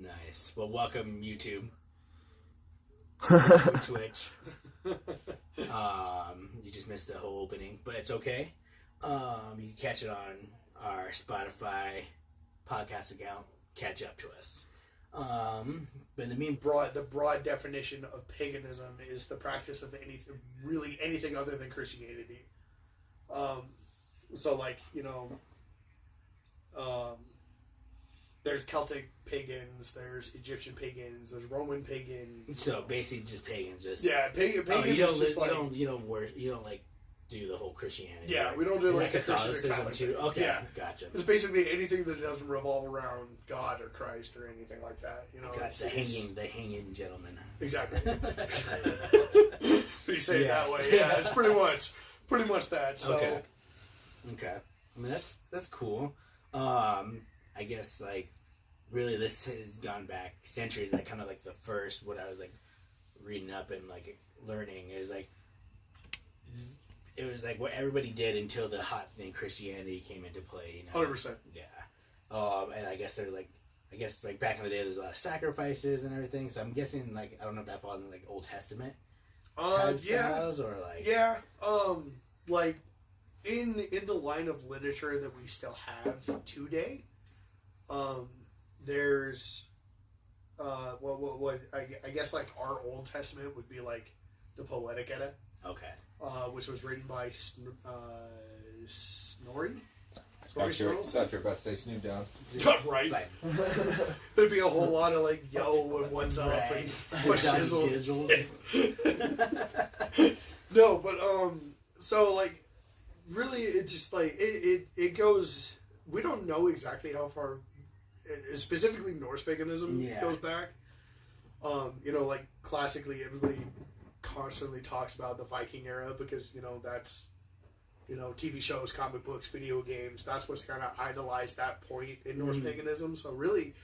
Nice. Well, welcome YouTube. Twitch. You just missed the whole opening, but it's okay. You can catch it on our Spotify podcast account. Catch up to us. But in the meantime, the broad definition of paganism is the practice of anything other than Christianity. So like, there's Celtic pagans, there's Egyptian pagans, there's Roman pagans. So basically, just pagans. Just pagan. You don't like do the whole Christianity. Yeah, right? we don't do like a Catholicism Christian or too. Catholic. Okay, Yeah. Gotcha. It's basically anything that doesn't revolve around God or Christ or anything like that. The hanging gentleman. Exactly. You say it that way. Yeah, it's pretty much that. So. Okay. I mean that's cool. I guess like really this has gone back centuries. Like kind of like the first what I was like reading up and like learning is like it was like what everybody did until the hot thing Christianity came into play. 100%. Yeah. And I guess they're like back in the day there's a lot of sacrifices and everything. So I'm guessing like I don't know if that falls in like Old Testament. Styles or like like in the line of literature that we still have today, there's what I guess like our Old Testament would be like the Poetic Edda, which was written by Snorri. That's your best say Snoop Dogg. Right. There'd be a whole lot of like yo and what's up and what shizzle. No, but so like really it just like it goes. We don't know exactly how far, specifically Norse paganism goes back. Like classically everybody constantly talks about the Viking era because that's. TV shows, comic books, video games, that's what's kind of idolized that point in Norse paganism. So really,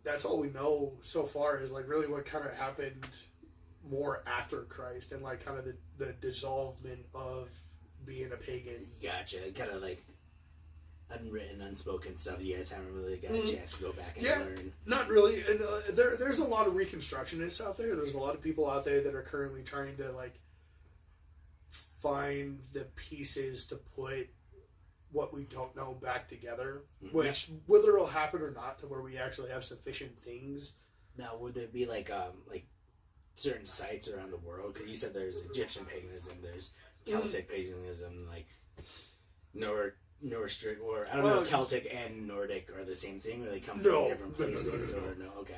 that's all we know so far is like really what kind of happened more after Christ and like kind of the dissolvement of being a pagan. Gotcha. Kind of like unwritten, unspoken stuff. You guys haven't really got a chance to go back and learn. Not really. And there's a lot of reconstructionists out there. There's a lot of people out there that are currently trying to like find the pieces to put what we don't know back together, which whether it'll happen or not to where we actually have sufficient things. Now, would there be like certain sites around the world? Because you said there's Egyptian paganism, there's Celtic paganism, like Norse, or I don't know, Celtic and Nordic are the same thing, or they come from different places, or no? Okay.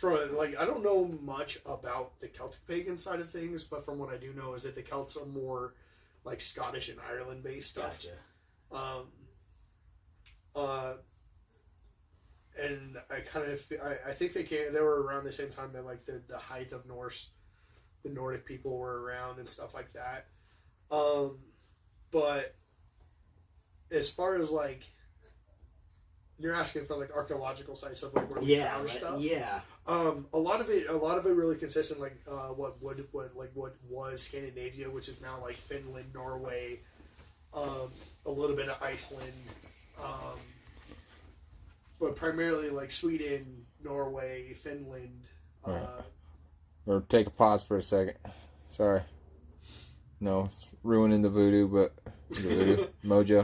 I don't know much about the Celtic pagan side of things, but from what I do know is that the Celts are more like Scottish and Ireland based stuff. Gotcha. And I think they were around the same time that like the height of Norse, the Nordic people were around and stuff like that. But as far as like you're asking for like archaeological sites of like where we found stuff. Yeah. A lot of it really consists in like what was Scandinavia, which is now like Finland, Norway, a little bit of Iceland, but primarily like Sweden, Norway, Finland. Or take a pause for a second. Sorry. No, it's ruining the voodoo, but the voodoo mojo.